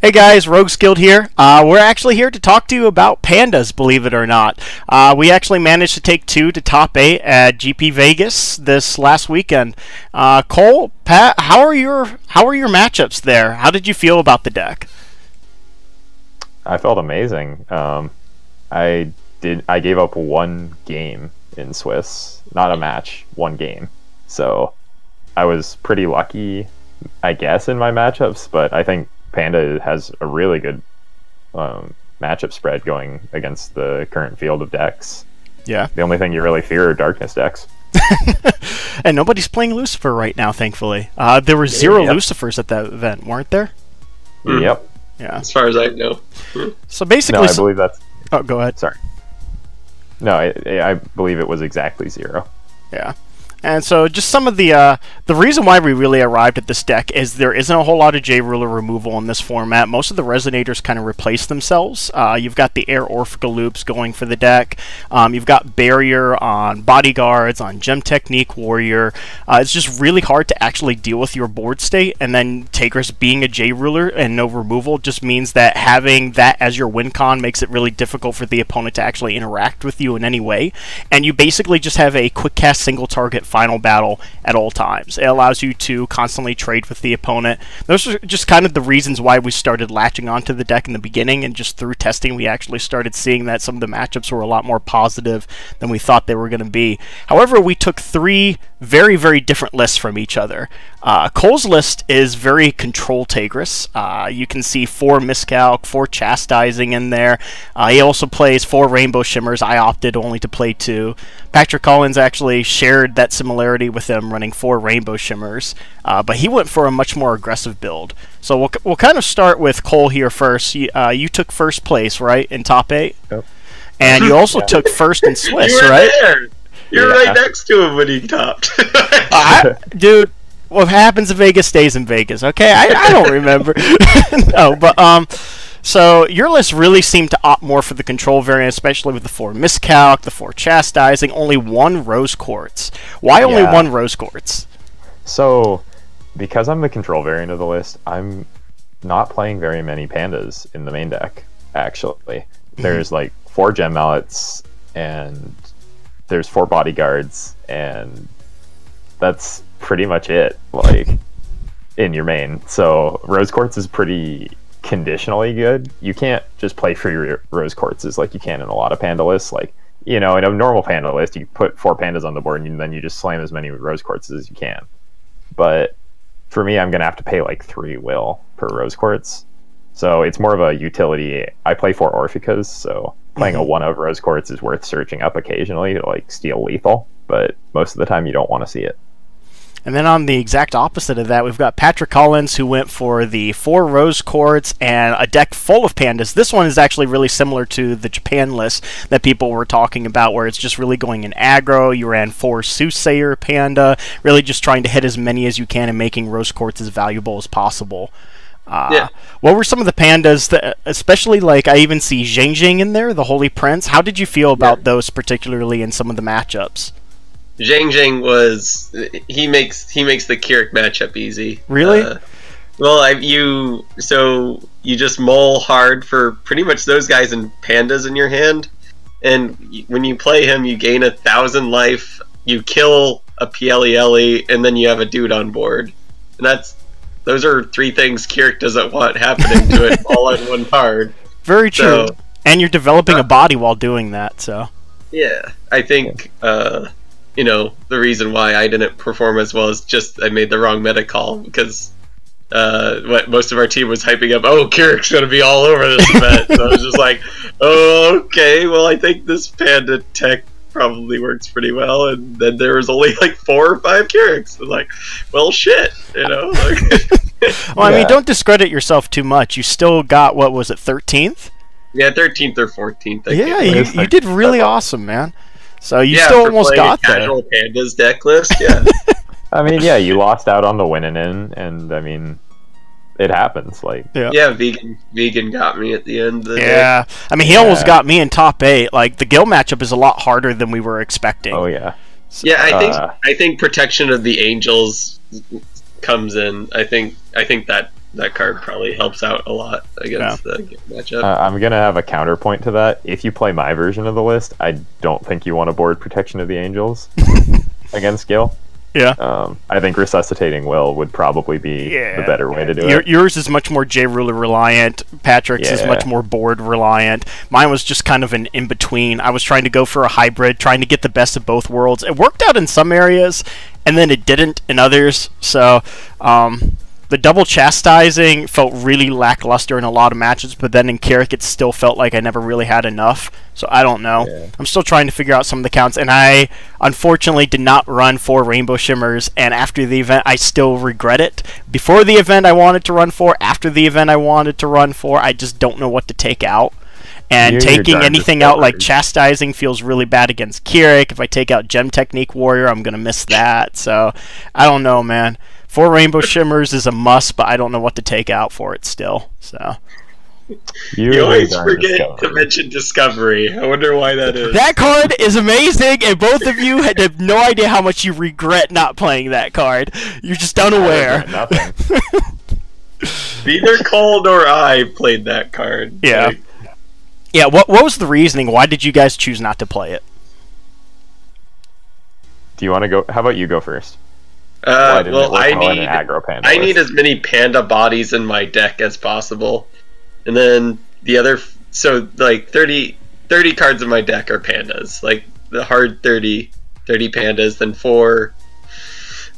Hey guys, Rogues Guild here. We're actually here to talk to you about Pandas, believe it or not. We actually managed to take 2 to top 8 at GP Vegas this last weekend. Cole, Pat, how are your matchups there? How did you feel about the deck? I felt amazing. I gave up 1 game in Swiss, not a match, 1 game. So I was pretty lucky, I guess, in my matchups, but I think Panda has a really good matchup spread going against the current field of decks. Yeah. The only thing you really fear are darkness decks. And nobody's playing Lucifer right now, thankfully. There were 0 Lucifers at that event, weren't there? Yep. Yeah. As far as I know. So basically... No, I believe that's... Oh, go ahead. Sorry. No, I believe it was exactly 0. Yeah. And so just some of the reason why we really arrived at this deck is there isn't a whole lot of J-Ruler removal in this format. Most of the Resonators kind of replace themselves. You've got the Air Orphica loops going for the deck. You've got Barrier on Bodyguards, on Gem Technique Warrior. It's just really hard to actually deal with your board state, and then Taegrus being a J-Ruler and no removal just means that having that as your win con makes it really difficult for the opponent to actually interact with you in any way. And you basically just have a quick cast single target final battle at all times. It allows you to constantly trade with the opponent. Those are just kind of the reasons why we started latching onto the deck in the beginning, and just through testing we actually started seeing that some of the matchups were a lot more positive than we thought they were going to be. However, we took 3 very, very different lists from each other. Cole's list is very control Taegrus. You can see 4 Miscalc, 4 Chastising in there. He also plays 4 Rainbow Shimmers. I opted only to play 2. Patrick Collins actually shared that similarity with him, running 4 Rainbow Shimmers, but he went for a much more aggressive build. So we'll kind of start with Cole here first. You took first place, right, in top 8? Yep. And you also took first in Swiss, You were right? there. You're right next to him when he topped. Dude, what happens in Vegas stays in Vegas, okay? I don't remember. No, but so your list really seemed to opt more for the control variant, especially with the 4 Miscalc, the 4 Chastising, only 1 Rose Quartz. Why only 1 Rose Quartz? So, because I'm the control variant of the list, I'm not playing very many Pandas in the main deck, actually. There's like 4 Gem Mallets, and there's 4 Bodyguards, and that's pretty much it, like, in your main. So Rose Quartz is pretty conditionally good. You can't just play for your Rose Quartzes like you can in a lot of Panda lists. Like, you know, in a normal Panda list, you put 4 Pandas on the board, and then you just slam as many Rose Quartzes as you can. But for me, I'm going to have to pay like 3 will per Rose Quartz. So it's more of a utility. I play 4 Orphicas, so playing a 1 of Rose Quartz is worth searching up occasionally to like steal lethal, but most of the time you don't want to see it. And then on the exact opposite of that, we've got Patrick Collins, who went for the 4 Rose Quartz and a deck full of Pandas. This one is actually really similar to the Japan list that people were talking about, where it's just really going in aggro. You ran 4 Soothsayer Panda, really just trying to hit as many as you can and making Rose Quartz as valuable as possible. What were some of the Pandas, that, especially, like, I even see Zhang Zhang in there, the Holy Prince. How did you feel about those, particularly in some of the matchups? Zhang Zhang was he makes the Keurig matchup easy. Really? Well, you just mull hard for pretty much those guys and Pandas in your hand, and when you play him, you gain 1,000 life, you kill a PLELE, and then you have a dude on board, and those are 3 things Keurig doesn't want happening to it all in one card. Very true. So, and you're developing a body while doing that, so. Yeah, I think, you know, the reason why I didn't perform as well is just I made the wrong meta call, because what most of our team was hyping up, oh, Keurig's going to be all over this event. So I was just like, oh, okay, well, I think this Panda tech probably works pretty well, and then there was only like 4 or 5 Keurigs. So like, well, shit, you know. Well, I mean, don't discredit yourself too much. You still got, what was it, 13th? Yeah, 13th or 14th. Yeah, you did really awesome, man. So you still almost got there. Casual Pandas deck list, yeah. I mean, yeah, you lost out on the winning in, and I mean, it happens. Like, yeah, vegan got me at the end of the day. Yeah, I mean, he almost got me in top 8. Like, the Gil matchup is a lot harder than we were expecting. Oh yeah. So, yeah, I think Protection of the Angels comes in. I think that that card probably helps out a lot against the matchup. I'm gonna have a counterpoint to that. If you play my version of the list, I don't think you want to board Protection of the Angels against Gil. Yeah. I think Resuscitating Will would probably be the better way to do it. Yours is much more J-Ruler reliant. Patrick's is much more board reliant. Mine was just kind of an in-between. I was trying to go for a hybrid, trying to get the best of both worlds. It worked out in some areas, and then it didn't in others. So, the double chastising felt really lackluster in a lot of matches, but then in Carrick it still felt like I never really had enough. So I don't know. Yeah. I'm still trying to figure out some of the counts, and I unfortunately did not run 4 Rainbow Shimmers, and after the event I still regret it. Before the event I wanted to run 4, after the event I wanted to run 4. I just don't know what to take out. And taking anything out like chastising feels really bad against Carrick. If I take out Gem Technique Warrior, I'm going to miss that. So I don't know, man. 4 Rainbow Shimmers is a must, but I don't know what to take out for it still. So you always forget to mention Discovery. I wonder why that is. That card is amazing, and both of you have no idea how much you regret not playing that card. You're just unaware. Nothing. Neither Cole nor I played that card. Yeah. Like, yeah, what was the reasoning? Why did you guys choose not to play it? Do you want to go? How about you go first? Well, I need list? as many panda bodies in my deck as possible. And then the other... So, like, 30 cards in my deck are pandas. Like, the hard 30 pandas, then 4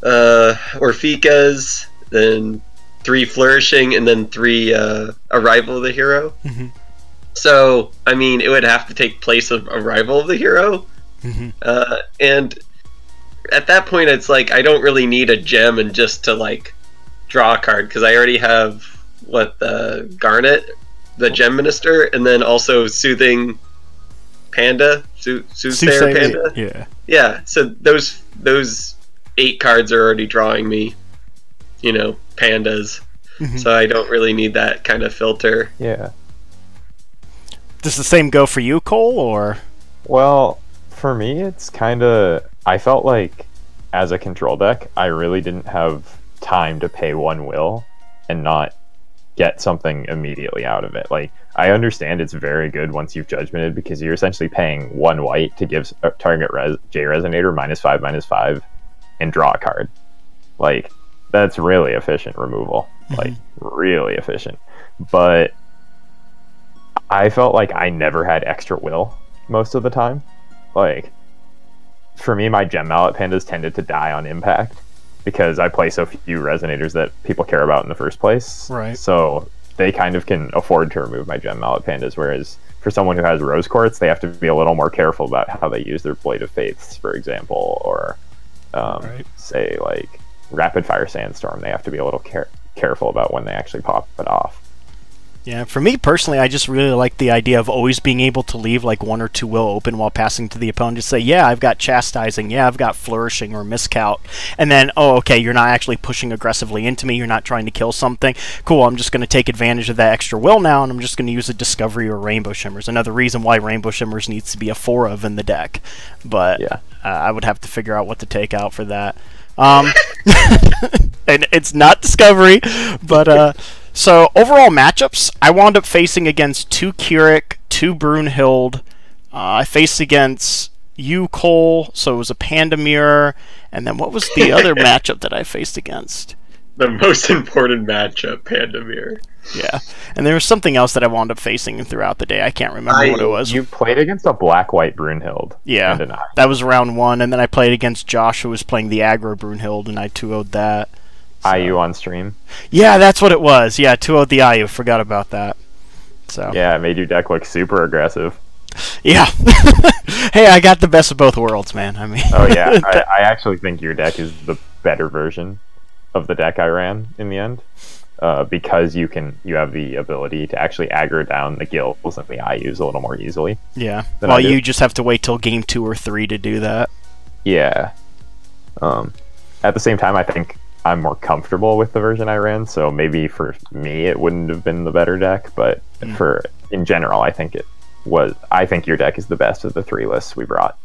Orphikas, then 3 Flourishing, and then 3 Arrival of the Hero. Mm-hmm. So, I mean, it would have to take place of Arrival of the Hero. Mm-hmm. And at that point, it's like, I don't really need a gem and just to, like, draw a card, because I already have, the Garnet, the Gem Minister, and then also Soothing Panda, Soothsayer Panda. Yeah. Yeah, so those 8 cards are already drawing me, pandas. Mm-hmm. So I don't really need that kind of filter. Yeah. Does the same go for you, Cole, or? Well, for me, it's kind of... I felt like, as a control deck, I really didn't have time to pay 1 will and not get something immediately out of it. Like, I understand it's very good once you've judgmented, because you're essentially paying 1 white to give target J Resonator -5/-5 and draw a card. Like, that's really efficient removal. Mm-hmm. Like, really efficient. But I felt like I never had extra will most of the time. Like, for me, my Gem Mallet Pandas tended to die on impact because I play so few Resonators that people care about in the first place. Right. So they kind of can afford to remove my Gem Mallet Pandas, whereas for someone who has Rose Quartz, they have to be a little more careful about how they use their Blade of Faiths, for example, or say, like, Rapid Fire Sandstorm. They have to be a little careful about when they actually pop it off. Yeah, for me personally, I just really like the idea of always being able to leave like 1 or 2 will open while passing to the opponent. Just say, yeah, I've got Chastising, yeah, I've got Flourishing or Miscount. And then, oh, okay, you're not actually pushing aggressively into me, you're not trying to kill something. Cool, I'm just going to take advantage of that extra will now, and I'm just going to use a Discovery or Rainbow Shimmers. Another reason why Rainbow Shimmers needs to be a 4 of in the deck. But yeah. I would have to figure out what to take out for that. And it's not Discovery, but... So, overall matchups, I wound up facing against 2 Keurig, 2 Brunhild. I faced against you, Cole, so it was a Panda Mirror. And then what was the other matchup that I faced against? The most important matchup, Panda Mirror. Yeah. And there was something else that I wound up facing throughout the day. I can't remember what it was. You played against a black-white Brunhild. Yeah. That was round 1. And then I played against Josh, who was playing the aggro Brunhild, and I 2-0'd that. So. IU on stream. Yeah, that's what it was. Yeah, 2-0'd the IU. Forgot about that. So. Yeah, it made your deck look super aggressive. Yeah. Hey, I got the best of both worlds, man. I mean. Oh yeah, I actually think your deck is the better version of the deck I ran in the end, because you have the ability to actually aggro down the Gills and the IUs a little more easily. Yeah. Well, you just have to wait till game 2 or 3 to do that. Yeah. At the same time, I think I'm more comfortable with the version I ran, so maybe for me it wouldn't have been the better deck, but in general, I think your deck is the best of the 3 lists we brought.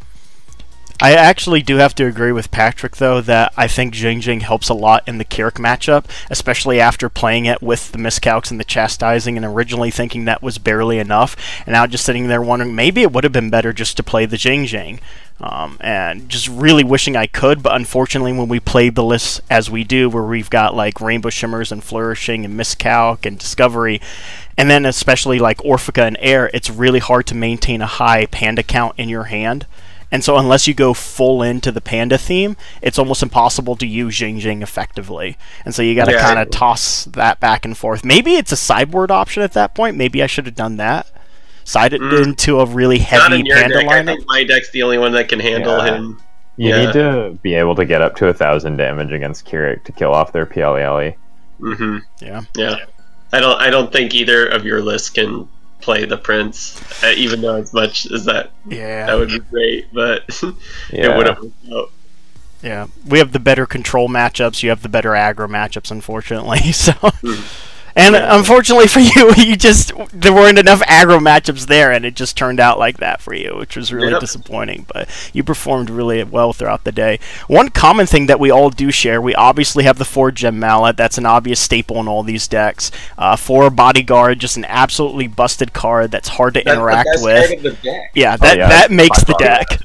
I actually do have to agree with Patrick, though, that I think Jing Jing helps a lot in the Kirik matchup, especially after playing it with the miscalcs and the chastising and originally thinking that was barely enough, and now just sitting there wondering maybe it would have been better just to play the Jing Jing. And just really wishing I could, but unfortunately when we played the list as we do, where we've got like Rainbow Shimmers and Flourishing and Miscalc and Discovery, and then especially like Orphica and Air, it's really hard to maintain a high Panda count in your hand. And so unless you go full into the Panda theme, it's almost impossible to use Jing Jing effectively. And so you got to kind of toss that back and forth. Maybe it's a sideboard option at that point. Maybe I should have done that. Side it into a really heavy Not in your Panda deck. lineup. I think my deck's the only one that can handle him. You need to be able to get up to 1,000 damage against Kirik to kill off their PLELE. Mm-hmm. Yeah. I don't think either of your lists can play the Prince, even though as much as that would be great, but it wouldn't work out. Yeah, we have the better control matchups. You have the better aggro matchups, unfortunately. So, and unfortunately for you, there weren't enough aggro matchups there, and it just turned out like that for you, which was really disappointing. But you performed really well throughout the day. One common thing that we all do share, we obviously have the 4-gem mallet. That's an obvious staple in all these decks. 4 bodyguard, just an absolutely busted card that's hard to interact with. Card of the deck. Yeah, that makes the deck.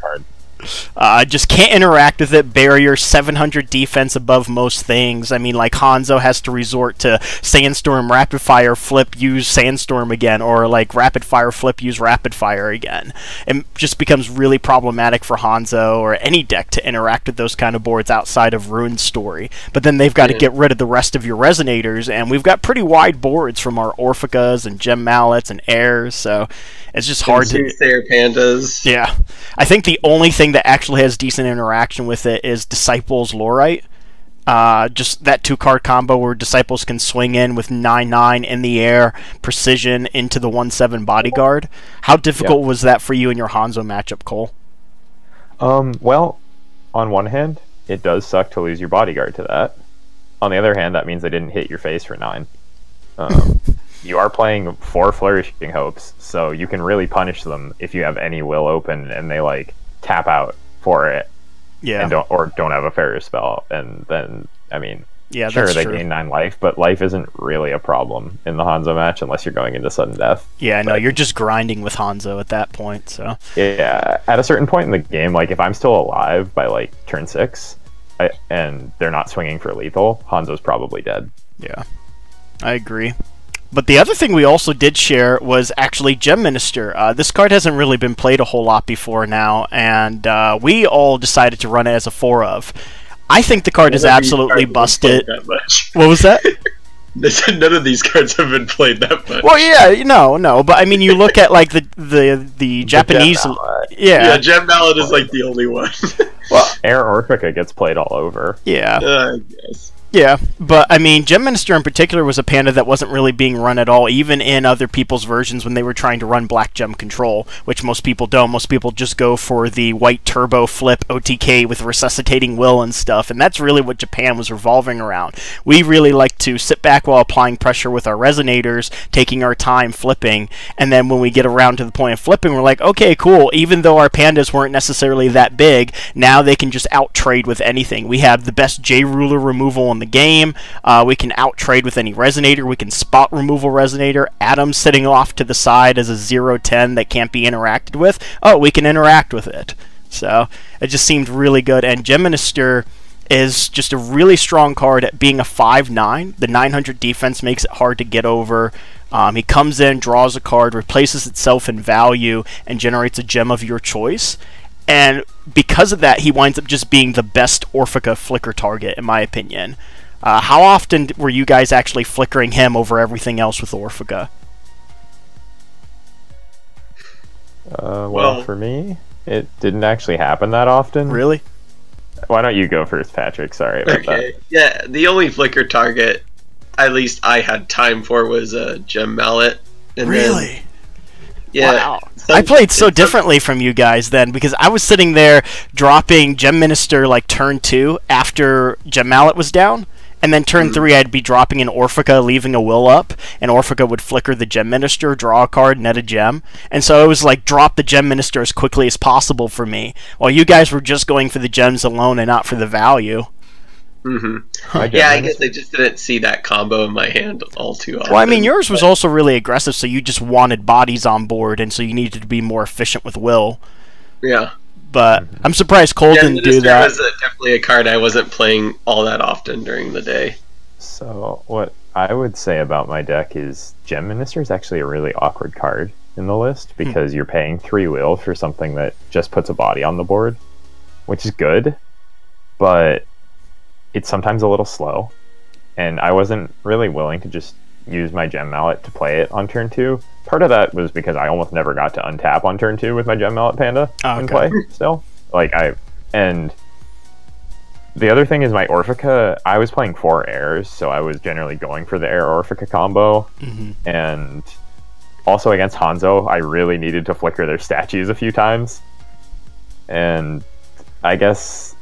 Just can't interact with it. Barrier 700 defense above most things. I mean, like Hanzo has to resort to Sandstorm, Rapid Fire, Flip, use Sandstorm again, or like Rapid Fire, Flip, use Rapid Fire again. It just becomes really problematic for Hanzo or any deck to interact with those kind of boards outside of Ruined Story. But then they've got to get rid of the rest of your Resonators, and we've got pretty wide boards from our Orphicas and Gem Mallets and Airs, so it's just hard to... Pandas. Yeah. I think the only thing that actually has decent interaction with it is Disciples Lorite. Just that 2-card combo where Disciples can swing in with 9/9 in the air, precision into the 1/7 bodyguard. How difficult was that for you in your Hanzo matchup, Cole? Well, on one hand, it does suck to lose your bodyguard to that. On the other hand, that means they didn't hit your face for 9. You are playing 4 Flourishing Hopes, so you can really punish them if you have any will open and they like tap out for it, and don't have a Ferrous spell, and then I mean, sure they gain 9 life, but life isn't really a problem in the Hanzo match unless you're going into sudden death. Yeah, no, you're just grinding with Hanzo at that point. So yeah, at a certain point in the game, like if I'm still alive by like turn 6, and they're not swinging for lethal, Hanzo's probably dead. Yeah, I agree. But the other thing we also did share was actually Gem Minister. This card hasn't really been played a whole lot before now, and we all decided to run it as a 4-of. I think the card is absolutely busted. What was that? They said none of these cards have been played that much. Well, yeah, no, but I mean, you look at like the Japanese, yeah, Gem Mallet is like the only one. Well, Air Orphica gets played all over. Yeah, I guess. Yeah, but I mean, Gem Minister in particular was a panda that wasn't really being run at all, even in other people's versions when they were trying to run Black Gem Control, which most people don't. Most people just go for the white turbo flip OTK with resuscitating will and stuff, and that's really what Japan was revolving around. We really like to sit back while applying pressure with our Resonators, taking our time flipping, and then when we get around to the point of flipping, we're like, okay, cool, even though our pandas weren't necessarily that big, now they can just out-trade with anything. We have the best J-Ruler removal in the game. We can out-trade with any Resonator. We can spot removal Resonator. Adam's sitting off to the side as a 0/10 that can't be interacted with. Oh, we can interact with it. So it just seemed really good. And Gem Minister is just a really strong card at being a 5/9. The 900 defense makes it hard to get over. He comes in, draws a card, replaces itself in value, and generates a gem of your choice. And because of that, he winds up just being the best Orphica flicker target, in my opinion. How often were you guys actually flickering him over everything else with Orphica? Well, for me, it didn't actually happen that often. Really? Why don't you go first, Patrick? Sorry about that. Yeah, the only flicker target, at least I had time for, was a Gem Mallet. And really? Then, yeah. Wow. I played so differently from you guys then, because I was sitting there dropping Gem Minister like turn 2 after Gem Mallet was down, And then turn 3, I'd be dropping an Orphica, leaving a will up, and Orphica would flicker the Gem Minister, draw a card, net a gem. And so it was like drop the Gem Minister as quickly as possible for me, while you guys were just going for the gems alone and not for the value. Yeah, I guess I just didn't see that combo in my hand all too often. Well, I mean, yours was also really aggressive, so you just wanted bodies on board, and so you needed to be more efficient with will. Yeah. But I'm surprised Cole didn't do that. Was definitely a card I wasn't playing all that often during the day. So what I would say about my deck is Gem Minister is actually a really awkward card in the list because you're paying 3 will for something that just puts a body on the board, which is good, but it's sometimes a little slow. And I wasn't really willing to just use my Gem Mallet to play it on turn 2. Part of that was because I almost never got to untap on turn 2 with my Gem Mallet Panda in play still. And the other thing is my Orphica, I was playing 4 airs, so I was generally going for the air Orphica combo. And also against Hanzo, I really needed to flicker their statues a few times. And I guess,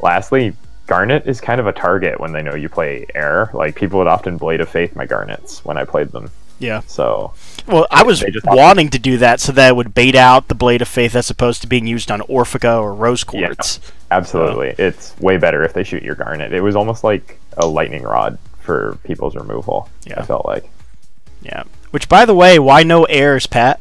lastly, Garnet is kind of a target when they know you play air. Like, people would often Blade of Faith my Garnets when I played them. Yeah. So, well, I was wanting to do that so that it would bait out the Blade of Faith as opposed to being used on Orphica or Rose Quartz. Yeah, absolutely. So. It's way better if they shoot your Garnet. It was almost like a lightning rod for people's removal, I felt like. Yeah. Which, by the way, why no airs, Pat?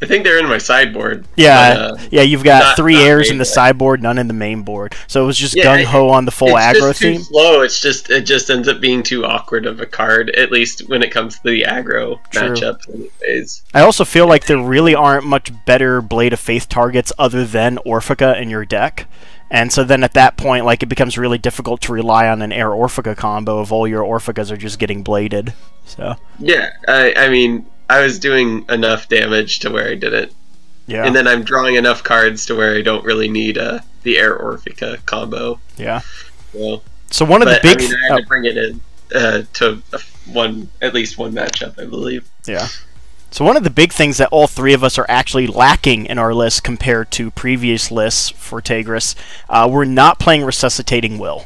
I think they're in my sideboard. Yeah, but, you've got 3 airs in the sideboard, none in the main board. So it was just gung-ho on the full aggro theme. It's too slow. It just ends up being too awkward of a card, at least when it comes to the aggro matchup anyways. I also feel like there really aren't much better Blade of Faith targets other than Orphica in your deck. And so then at that point, like, it becomes really difficult to rely on an air Orphica combo if all your Orphicas are just getting bladed. So yeah, I mean, I was doing enough damage to where I didn't. Yeah. And then I'm drawing enough cards to where I don't really need the air Orphica combo. Yeah. So one of the big... I mean, I had to bring it in to at least one matchup, I believe. Yeah. So one of the big things that all 3 of us are actually lacking in our list compared to previous lists for Taegrus, we're not playing Resuscitating Will.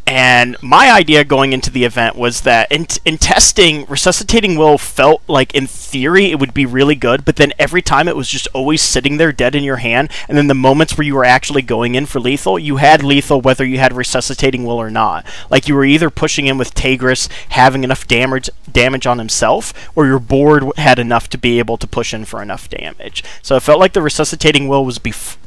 And my idea going into the event was that in testing, Resuscitating Will felt like, in theory, it would be really good, but then every time it was just always sitting there dead in your hand, and then the moments where you were actually going in for lethal, you had lethal whether you had Resuscitating Will or not. Like, you were either pushing in with Taegrus, having enough damage on himself, or your board had enough to be able to push in for enough damage. So it felt like the Resuscitating Will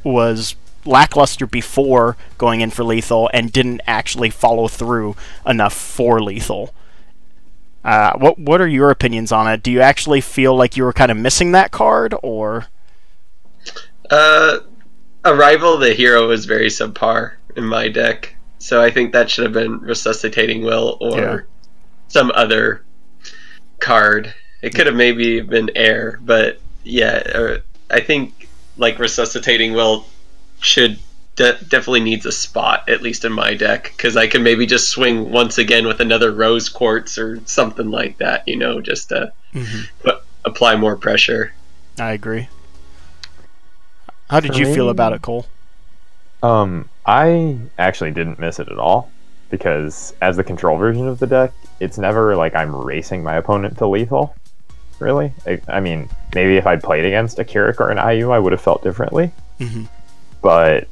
was lackluster before going in for lethal and didn't actually follow through enough for lethal. What are your opinions on it? Do you actually feel like you were kind of missing that card, or? Arrival the hero is very subpar in my deck, so I think that should have been Resuscitating Will or some other card. It could have maybe been air, but yeah, I think like Resuscitating Will should definitely needs a spot, at least in my deck, because I can maybe just swing once again with another Rose Quartz or something like that, you know, just to apply more pressure. I agree. How did you feel about it, Cole? I actually didn't miss it at all, because as the control version of the deck, it's never like I'm racing my opponent to lethal, really. I mean, maybe if I'd played against a Keurig or an IU, I would have felt differently. But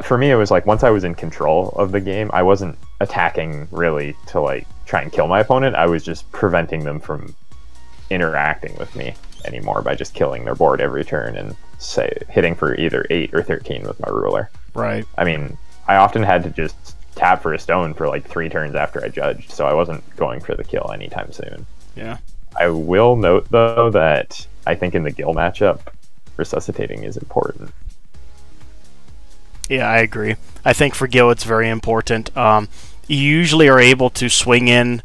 for me, it was like once I was in control of the game, I wasn't attacking really to like try and kill my opponent. I was just preventing them from interacting with me anymore by just killing their board every turn and hitting for either 8 or 13 with my ruler. Right. I mean, I often had to just tap for a stone for like 3 turns after I judged, so I wasn't going for the kill anytime soon. Yeah. I will note though that I think in the Gil matchup, resuscitating is important. Yeah, I agree. I think for Gil it's very important. You usually are able to swing in,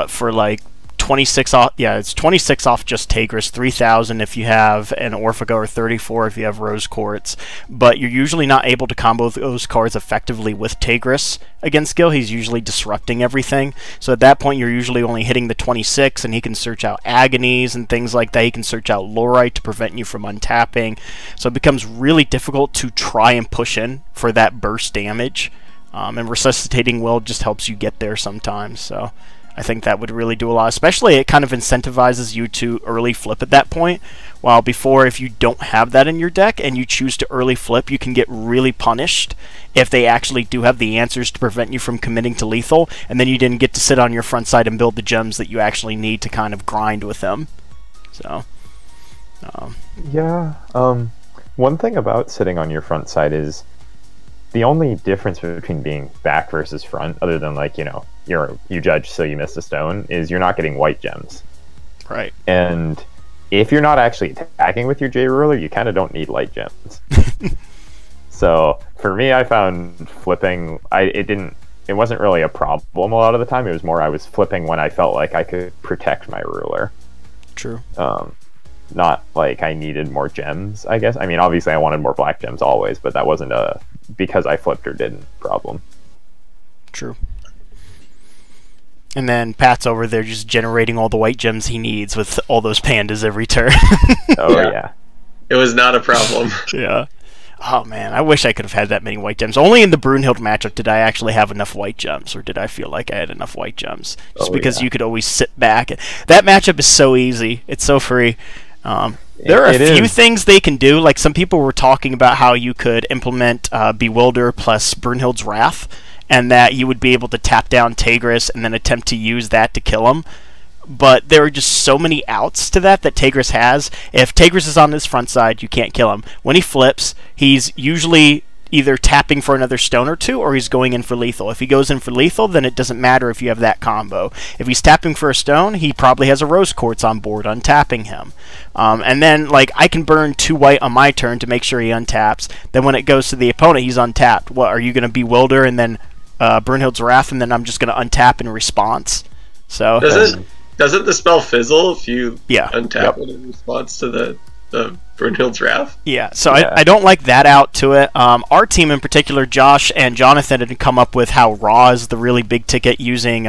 for like 26 off. Yeah, it's 26 off just Taegrus, 3,000 if you have an Orphica, or 34 if you have Rose Quartz. But you're usually not able to combo those cards effectively with Taegrus against Gil. He's usually disrupting everything. So at that point, you're usually only hitting the 26, and he can search out Agonies and things like that. He can search out Lorite to prevent you from untapping. So it becomes really difficult to try and push in for that burst damage And Resuscitating Will just helps you get there sometimes, so I think that would really do a lot. Especially, it kind of incentivizes you to early flip at that point, while before, if you don't have that in your deck and you choose to early flip, you can get really punished if they actually do have the answers to prevent you from committing to lethal, and then you didn't get to sit on your front side and build the gems that you actually need to kind of grind with them. So, yeah. One thing about sitting on your front side is the only difference between being back versus front, other than like, you know, you judge so you missed a stone, is you're not getting white gems. Right. And if you're not actually attacking with your J ruler, you kind of don't need light gems. So for me, I found flipping, it wasn't really a problem a lot of the time. It was more I was flipping when I felt like I could protect my ruler. True. Not like I needed more gems, I guess. I mean, obviously I wanted more black gems always, but that wasn't a because I flipped or didn't problem. True. And then Pat's over there just generating all the white gems he needs with all those pandas every turn. Oh, yeah. It was not a problem. Yeah. Oh, man, I wish I could have had that many white gems. Only in the Brunhild matchup did I actually have enough white gems, or did I feel like I had enough white gems? Just because you could always sit back. That matchup is so easy. It's so free. There are a few things they can do. Like, some people were talking about how you could implement Bewilder plus Brunhild's Wrath, and that you would be able to tap down Taegrus and then attempt to use that to kill him. But there are just so many outs to that Taegrus has. If Taegrus is on his front side, you can't kill him. When he flips, he's usually either tapping for another stone or two, or he's going in for lethal. If he goes in for lethal, then it doesn't matter if you have that combo. If he's tapping for a stone, he probably has a Rose Quartz on board, untapping him. And then, like, I can burn 2 white on my turn to make sure he untaps. Then when it goes to the opponent, he's untapped. What, are you going to Bewilder and then Brunhild's Wrath, and then I'm just going to untap in response? So Doesn't the spell fizzle if you untap Yep. it in response to the Brunhild's Wrath? Yeah, so I don't like that out to it. Our team in particular, Josh and Jonathan, had come up with how Raw is the really big ticket, using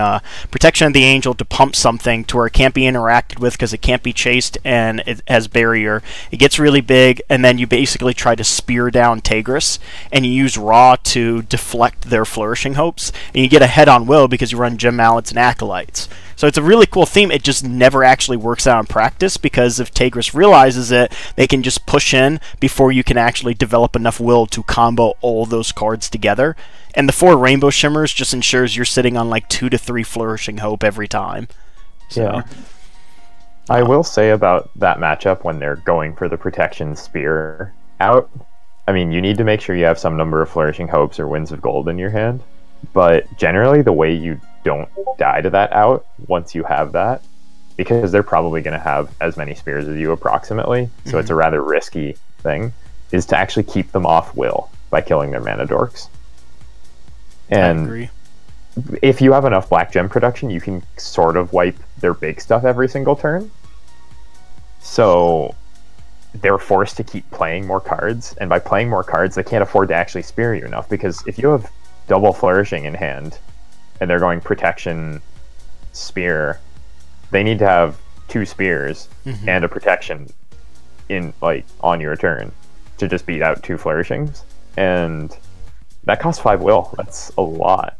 Protection of the Angel to pump something to where it can't be interacted with because it can't be chased and it has barrier. It gets really big, and then you basically try to spear down Taegrus, and you use Raw to deflect their Flourishing Hopes, and you get a head on will because you run Gem Mallets and Acolytes. So it's a really cool theme. It just never actually works out in practice, because if Taegrus realizes it, they can just push in before you can actually develop enough will to combo all those cards together. And the 4 Rainbow Shimmers just ensures you're sitting on like 2 to 3 Flourishing Hope every time. So, yeah. I will say about that matchup when they're going for the Protection Spear out, I mean, you need to make sure you have some number of Flourishing Hopes or Winds of Gold in your hand. But generally, the way you don't die to that out once you have that, because they're probably going to have as many spears as you approximately, so it's a rather risky thing, is to actually keep them off will by killing their mana dorks. And I agree. If you have enough black gem production, you can sort of wipe their big stuff every single turn. So they're forced to keep playing more cards, and by playing more cards, they can't afford to actually spear you enough, because if you have double Flourishing in hand, and they're going Protection, Spear, they need to have 2 spears and a protection in, like, on your turn to just beat out 2 Flourishings, and that costs 5 will. That's a lot.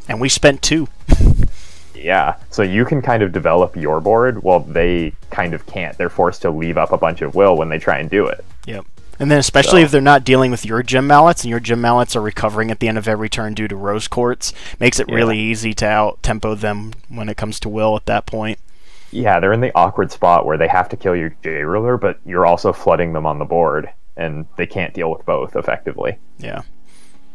And we spent 2. Yeah, so you can kind of develop your board while they kind of can't. They're forced to leave up a bunch of will when they try and do it. Yep. And then especially if they're not dealing with your Gem Mallets, and your Gem Mallets are recovering at the end of every turn due to Rose Quartz, makes it really easy to out-tempo them when it comes to will at that point. Yeah, they're in the awkward spot where they have to kill your J-Ruler, but you're also flooding them on the board, and they can't deal with both effectively. Yeah.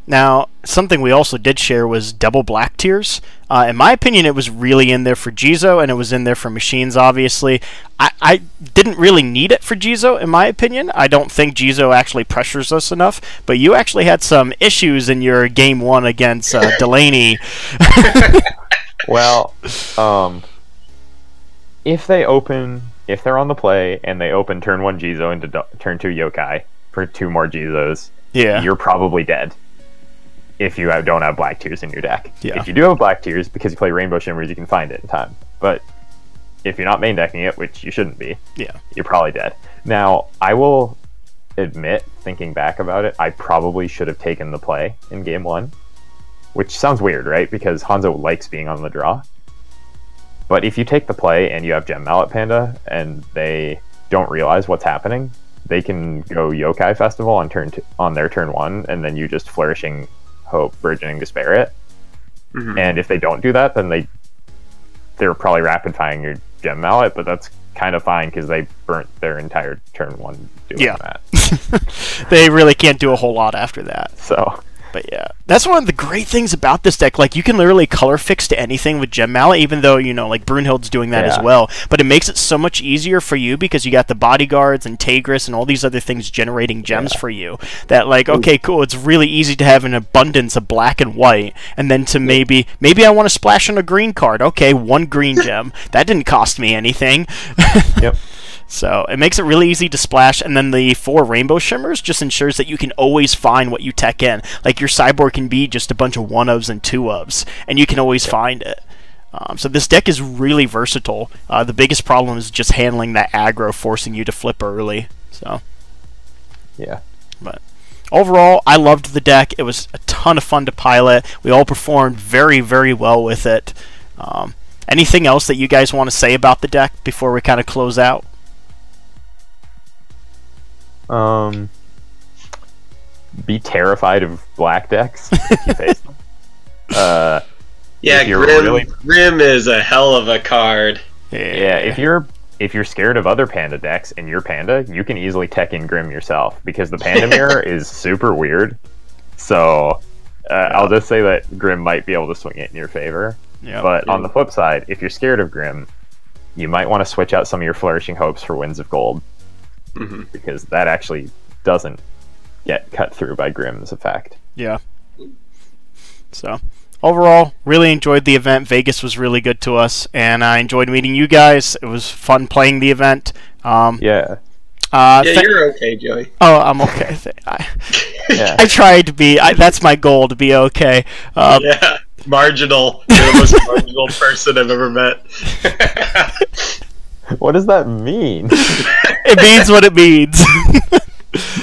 Now, something we also did share was double black tiers. In my opinion, it was really in there for Jizo, and it was in there for machines, obviously. I didn't really need it for Jizo, in my opinion. I don't think Jizo actually pressures us enough, but you actually had some issues in your game 1 against Delaney. Well, if they're on the play, and they open turn 1 Jizo into turn 2 Yokai for 2 more Jizos, you're probably dead. If you don't have black tiers in your deck. Yeah. If you do have black tiers, because you play Rainbow Shimmers, you can find it in time. But if you're not main decking it, which you shouldn't be, you're probably dead. Now, I will admit, thinking back about it, I probably should have taken the play in game 1. which sounds weird, right? Because Hanzo likes being on the draw. But if you take the play and you have Gem Mallet Panda and they don't realize what's happening, they can go Yokai Festival on on their turn 1, and then you just Flourishing Hope, Burgeoning Despair it. And if they don't do that, then they're probably rapid firing your Gem Mallet, but that's kind of fine because they burnt their entire turn 1 doing that. They really can't do a whole lot after that. So, but yeah, that's one of the great things about this deck. Like, you can literally color fix to anything with Gem Mallet, even though, you know, like Brunhild's doing that as well. But it makes it so much easier for you because you got the bodyguards and Taegrus and all these other things generating gems for you. That, like, okay, cool, it's really easy to have an abundance of black and white, and then to maybe I want to splash on a green card. Okay, 1 green gem. That didn't cost me anything. Yep. So it makes it really easy to splash, and then the 4 rainbow shimmers just ensures that you can always find what you tech in. Like, your sideboard can be just a bunch of 1-ofs and 2-ofs, and you can always find it. So this deck is really versatile. The biggest problem is just handling that aggro, forcing you to flip early. So yeah. But overall, I loved the deck. It was a ton of fun to pilot. We all performed very, very well with it. Anything else that you guys want to say about the deck before we kind of close out? Be terrified of black decks if you face them. Yeah, Grim is a hell of a card. Yeah, if you're scared of other Panda decks and you're Panda, you can easily tech in Grim yourself because the Panda mirror is super weird. So I'll just say that Grim might be able to swing it in your favor. But on the flip side, if you're scared of Grim, you might want to switch out some of your Flourishing Hopes for Winds of Gold. Because that actually doesn't get cut through by Grimm's effect. Yeah. So, overall, really enjoyed the event. Vegas was really good to us, and I enjoyed meeting you guys. It was fun playing the event. Yeah, you're okay, Joey. Oh, I'm okay. I tried to be. That's my goal, to be okay. Yeah, marginal. You're the most marginal person I've ever met. What does that mean? It means what it means.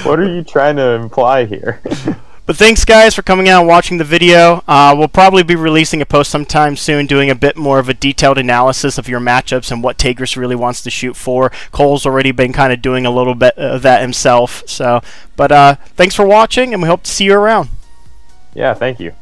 What are you trying to imply here? But thanks, guys, for coming out and watching the video. We'll probably be releasing a post sometime soon doing a bit more of a detailed analysis of your matchups and what Taegrus really wants to shoot for. Cole's already been kind of doing a little bit of that himself. But thanks for watching, and we hope to see you around. Yeah, thank you.